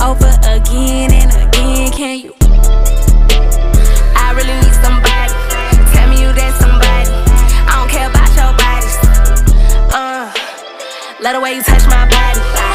over again and again. Can you? I really need somebody. Tell me you that somebody. I don't care about your bodies. Love the way you touch my body.